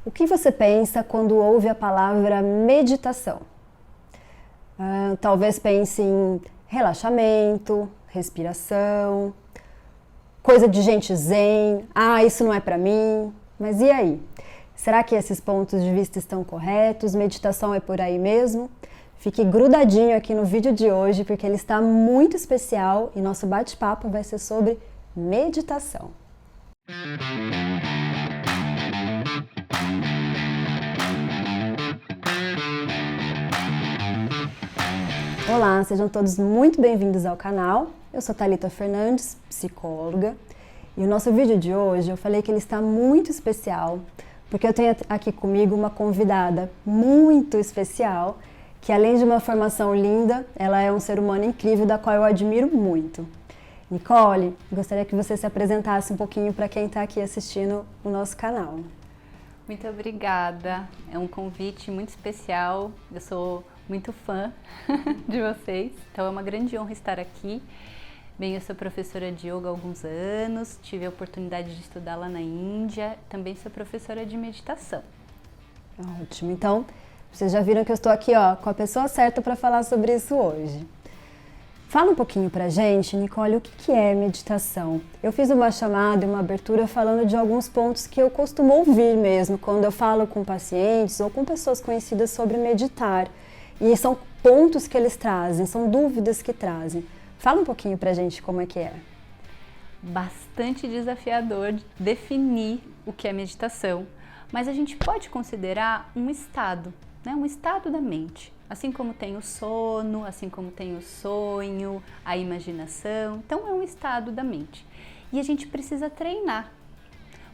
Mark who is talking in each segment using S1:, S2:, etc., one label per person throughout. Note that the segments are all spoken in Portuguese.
S1: O que você pensa quando ouve a palavra meditação? Talvez pense em relaxamento, respiração, coisa de gente zen, isso não é pra mim. Mas e aí? Será que esses pontos de vista estão corretos? Meditação é por aí mesmo? Fique grudadinho aqui no vídeo de hoje porque ele está muito especial e nosso bate-papo vai ser sobre meditação. Olá, sejam todos muito bem-vindos ao canal. Eu sou Thalita Fernandes, psicóloga, e o nosso vídeo de hoje eu falei que ele está muito especial porque eu tenho aqui comigo uma convidada muito especial que, além de uma formação linda, ela é um ser humano incrível da qual eu admiro muito. Nicole, gostaria que você se apresentasse um pouquinho para quem está aqui assistindo o nosso canal.
S2: Muito obrigada, é um convite muito especial, eu sou muito fã de vocês, então é uma grande honra estar aqui. Bem, eu sou professora de yoga há alguns anos, tive a oportunidade de estudar lá na Índia, também sou professora de meditação.
S1: Ótimo, então vocês já viram que eu estou aqui com a pessoa certa para falar sobre isso hoje. Fala um pouquinho pra gente, Nicole, o que é meditação? Eu fiz uma chamada e uma abertura falando de alguns pontos que eu costumo ouvir mesmo quando eu falo com pacientes ou com pessoas conhecidas sobre meditar. E são pontos que eles trazem, são dúvidas que trazem. Fala um pouquinho pra gente como é que é.
S2: Bastante desafiador definir o que é meditação, mas a gente pode considerar um estado, né? Um estado da mente. Assim como tem o sono, assim como tem o sonho, a imaginação. Então é um estado da mente. E a gente precisa treinar,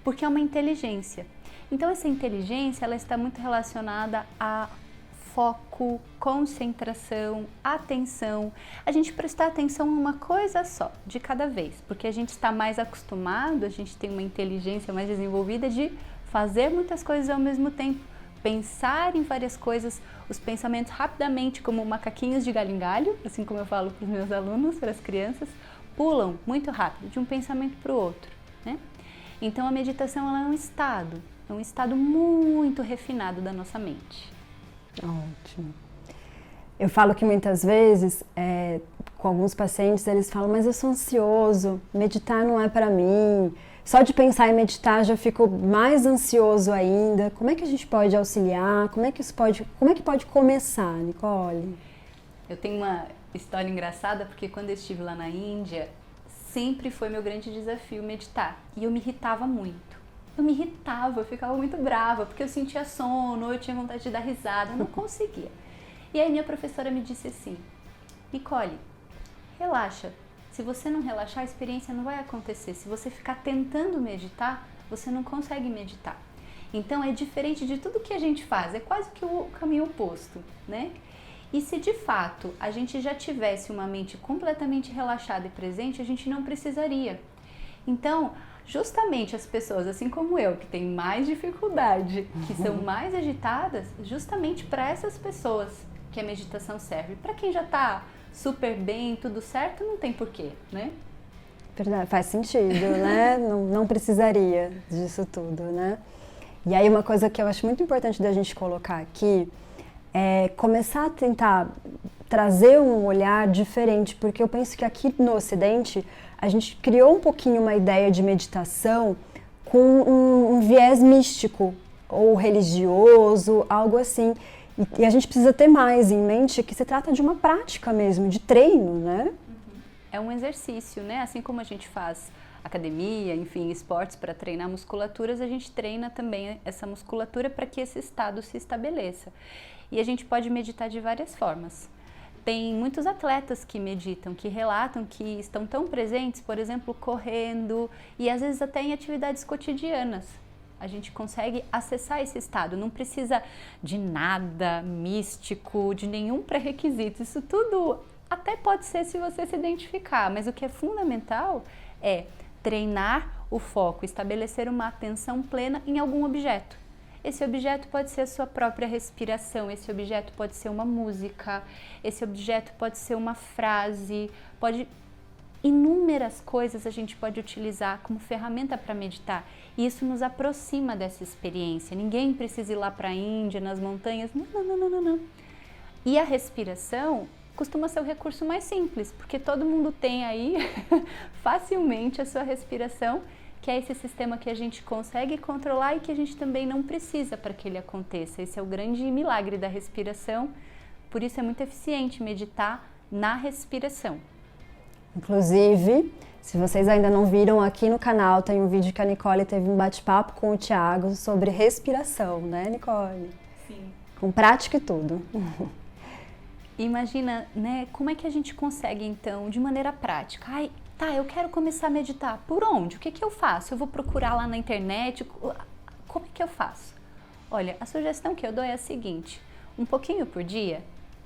S2: porque é uma inteligência. Então essa inteligência ela está muito relacionada a foco, concentração, atenção. A gente prestar atenção em uma coisa só, de cada vez, porque a gente está mais acostumado, a gente tem uma inteligência mais desenvolvida de fazer muitas coisas ao mesmo tempo. Pensar em várias coisas, os pensamentos rapidamente, como macaquinhos de galho em galho, assim como eu falo para os meus alunos, para as crianças, pulam muito rápido de um pensamento para o outro, né? Então a meditação ela é um estado muito refinado da nossa mente.
S1: Ótimo. Eu falo que muitas vezes, com alguns pacientes, eles falam, mas eu sou ansioso, meditar não é para mim. Só de pensar em meditar já fico mais ansioso ainda. Como é que a gente pode auxiliar? Como é que pode começar, Nicole?
S2: Eu tenho uma história engraçada porque quando eu estive lá na Índia, sempre foi meu grande desafio meditar. E eu me irritava muito. Eu ficava muito brava porque eu sentia sono, eu tinha vontade de dar risada, eu não conseguia. E aí minha professora me disse assim, Nicole, relaxa. Se você não relaxar, a experiência não vai acontecer. Se você ficar tentando meditar, você não consegue meditar. Então é diferente de tudo que a gente faz, é quase que o caminho oposto, né? E se de fato a gente já tivesse uma mente completamente relaxada e presente, a gente não precisaria. Então, justamente as pessoas, assim como eu, que têm mais dificuldade, que são mais agitadas, justamente para essas pessoas que a meditação serve. Para quem já está super bem, tudo certo, não tem porquê, né?
S1: Verdade, faz sentido, né? Não precisaria disso tudo, né? E aí uma coisa que eu acho muito importante da gente colocar aqui é começar a tentar trazer um olhar diferente, porque eu penso que aqui no Ocidente a gente criou um pouquinho uma ideia de meditação com um viés místico ou religioso, algo assim. E a gente precisa ter mais em mente que se trata de uma prática mesmo, de treino, né?
S2: É um exercício, né? Assim como a gente faz academia, enfim, esportes para treinar musculaturas, a gente treina também essa musculatura para que esse estado se estabeleça. E a gente pode meditar de várias formas. Tem muitos atletas que meditam, que relatam que estão tão presentes, por exemplo, correndo e às vezes até em atividades cotidianas. A gente consegue acessar esse estado, não precisa de nada místico, de nenhum pré-requisito. Isso tudo até pode ser se você se identificar, mas o que é fundamental é treinar o foco, estabelecer uma atenção plena em algum objeto. Esse objeto pode ser a sua própria respiração, esse objeto pode ser uma música, esse objeto pode ser uma frase, pode inúmeras coisas a gente pode utilizar como ferramenta para meditar. E isso nos aproxima dessa experiência. Ninguém precisa ir lá para a Índia, nas montanhas. Não. E a respiração costuma ser o recurso mais simples, porque todo mundo tem aí facilmente a sua respiração, que é esse sistema que a gente consegue controlar e que a gente também não precisa para que ele aconteça. Esse é o grande milagre da respiração, por isso é muito eficiente meditar na respiração.
S1: Inclusive, se vocês ainda não viram, aqui no canal tem um vídeo que a Nicole teve um bate-papo com o Thiago sobre respiração, né, Nicole?
S2: Sim.
S1: Com prática e tudo.
S2: Imagina, né, como é que a gente consegue, então, de maneira prática? Ai, tá, eu quero começar a meditar. Por onde? O que que eu faço? Eu vou procurar lá na internet? Como é que eu faço? Olha, a sugestão que eu dou é a seguinte, um pouquinho por dia,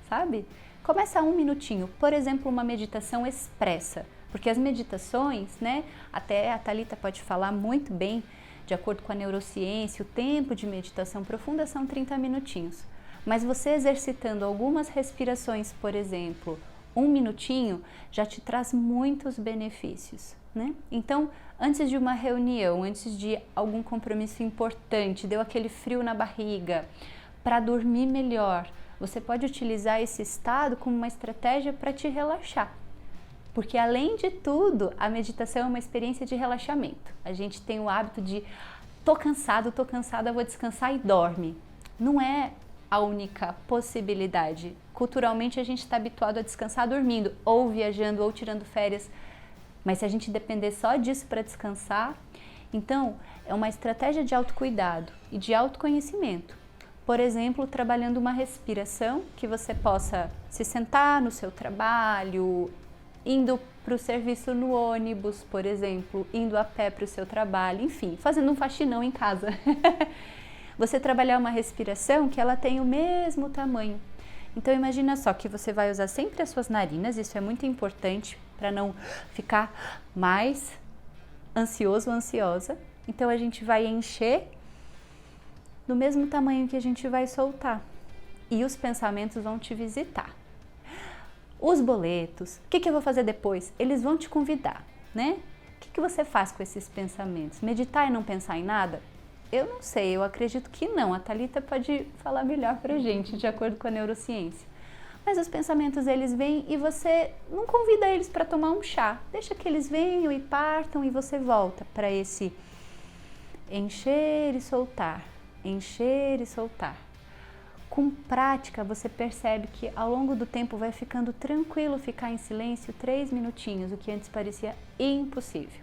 S2: sabe? Começa 1 minutinho, por exemplo, uma meditação expressa, porque as meditações, né, até a Thalita pode falar muito bem, de acordo com a neurociência, o tempo de meditação profunda são 30 minutinhos. Mas você exercitando algumas respirações, por exemplo, 1 minutinho, já te traz muitos benefícios, né? Então, antes de uma reunião, antes de algum compromisso importante, deu aquele frio na barriga, para dormir melhor, você pode utilizar esse estado como uma estratégia para te relaxar. Porque, além de tudo, a meditação é uma experiência de relaxamento. A gente tem o hábito de, tô cansada, vou descansar e dorme. Não é a única possibilidade. Culturalmente, a gente está habituado a descansar dormindo, ou viajando, ou tirando férias. Mas se a gente depender só disso para descansar, então é uma estratégia de autocuidado e de autoconhecimento. Por exemplo, trabalhando uma respiração que você possa se sentar no seu trabalho, indo para o serviço no ônibus, por exemplo, indo a pé para o seu trabalho, enfim, fazendo um faxinão em casa. Você trabalhar uma respiração que ela tem o mesmo tamanho. Então imagina só que você vai usar sempre as suas narinas, isso é muito importante para não ficar mais ansioso ou ansiosa. Então a gente vai encher do mesmo tamanho que a gente vai soltar e os pensamentos vão te visitar. Os boletos, o que eu vou fazer depois? Eles vão te convidar, né? O que você faz com esses pensamentos? Meditar e não pensar em nada? Eu não sei, eu acredito que não. A Thalita pode falar melhor pra gente, de acordo com a neurociência. Mas os pensamentos, eles vêm e você não convida eles para tomar um chá. Deixa que eles venham e partam e você volta para esse encher e soltar, encher e soltar. Com prática, você percebe que ao longo do tempo vai ficando tranquilo ficar em silêncio 3 minutinhos, o que antes parecia impossível.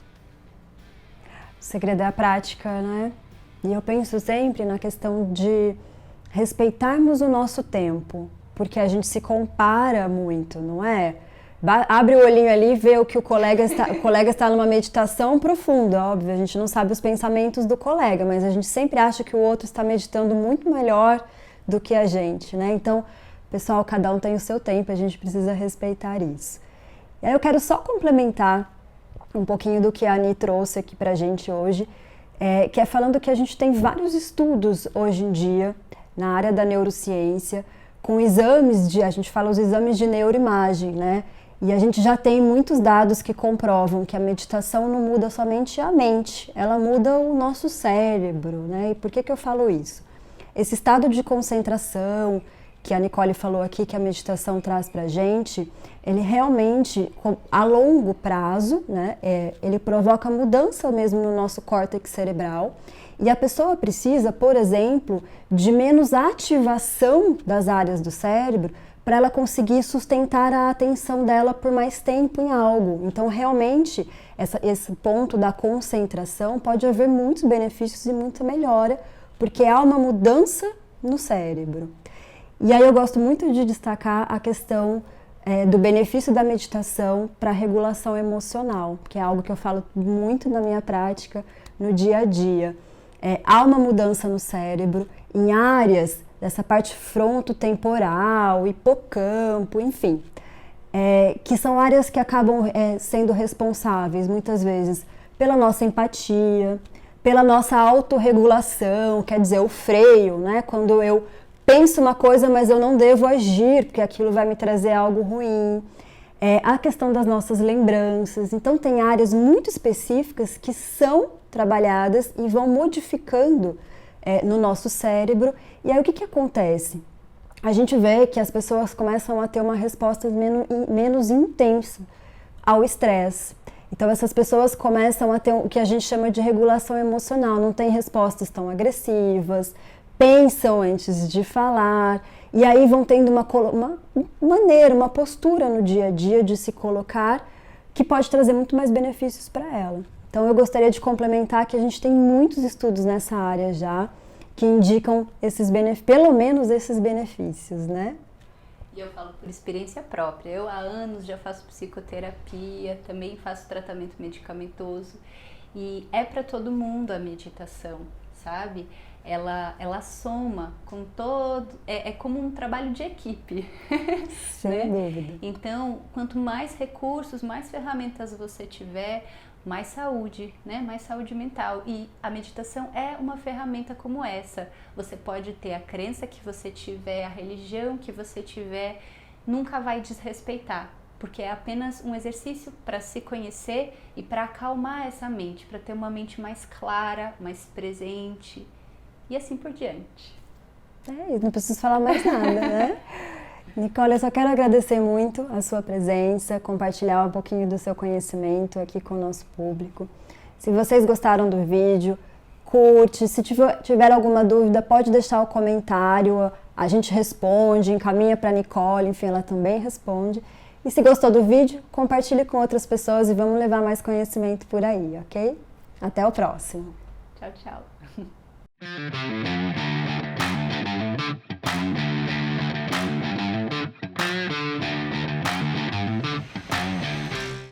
S1: O segredo é a prática, né? E eu penso sempre na questão de respeitarmos o nosso tempo, porque a gente se compara muito, não é? Abre o olhinho ali e vê o que o colega está numa meditação profunda, óbvio, a gente não sabe os pensamentos do colega, mas a gente sempre acha que o outro está meditando muito melhor do que a gente, né? Então, pessoal, cada um tem o seu tempo, a gente precisa respeitar isso. E aí eu quero só complementar um pouquinho do que a Ani trouxe aqui pra gente hoje, que é falando que a gente tem vários estudos hoje em dia na área da neurociência, com exames a gente fala os exames de neuroimagem, né? E a gente já tem muitos dados que comprovam que a meditação não muda somente a mente, ela muda o nosso cérebro, né? E por que eu falo isso? Esse estado de concentração que a Nicole falou aqui, que a meditação traz pra gente, ele realmente, a longo prazo, né, ele provoca mudança mesmo no nosso córtex cerebral. E a pessoa precisa, por exemplo, de menos ativação das áreas do cérebro para ela conseguir sustentar a atenção dela por mais tempo em algo. Então, realmente, esse ponto da concentração pode haver muitos benefícios e muita melhora, porque há uma mudança no cérebro. E aí eu gosto muito de destacar a questão do benefício da meditação para a regulação emocional, que é algo que eu falo muito na minha prática, no dia a dia. Há uma mudança no cérebro, em áreas dessa parte frontotemporal, hipocampo, enfim, que são áreas que acabam sendo responsáveis, muitas vezes, pela nossa empatia, pela nossa autorregulação, quer dizer, o freio, né? Quando eu penso uma coisa, mas eu não devo agir, porque aquilo vai me trazer algo ruim. a questão das nossas lembranças. Então, tem áreas muito específicas que são trabalhadas e vão modificando no nosso cérebro. E aí, o que acontece? A gente vê que as pessoas começam a ter uma resposta menos intensa ao estresse. Então, essas pessoas começam a ter o que a gente chama de regulação emocional, não tem respostas tão agressivas, pensam antes de falar, e aí vão tendo uma maneira, uma postura no dia a dia de se colocar que pode trazer muito mais benefícios para ela. Então, eu gostaria de complementar que a gente tem muitos estudos nessa área já, que indicam pelo menos esses benefícios, né?
S2: E eu falo por experiência própria. Eu há anos já faço psicoterapia, também faço tratamento medicamentoso e é para todo mundo a meditação, sabe? Ela soma com todo... É como um trabalho de equipe.
S1: Sem dúvida.
S2: Então, quanto mais recursos, mais ferramentas você tiver, mais saúde, né? Mais saúde mental. E a meditação é uma ferramenta como essa. Você pode ter a crença que você tiver, a religião que você tiver, nunca vai desrespeitar, porque é apenas um exercício para se conhecer e para acalmar essa mente, para ter uma mente mais clara, mais presente e assim por diante.
S1: Não preciso falar mais nada, né? Nicole, eu só quero agradecer muito a sua presença, compartilhar um pouquinho do seu conhecimento aqui com o nosso público. Se vocês gostaram do vídeo, curte. Se tiver alguma dúvida, pode deixar o comentário, a gente responde, encaminha para a Nicole, enfim, ela também responde. E se gostou do vídeo, compartilhe com outras pessoas e vamos levar mais conhecimento por aí, ok? Até o próximo.
S2: Tchau, tchau.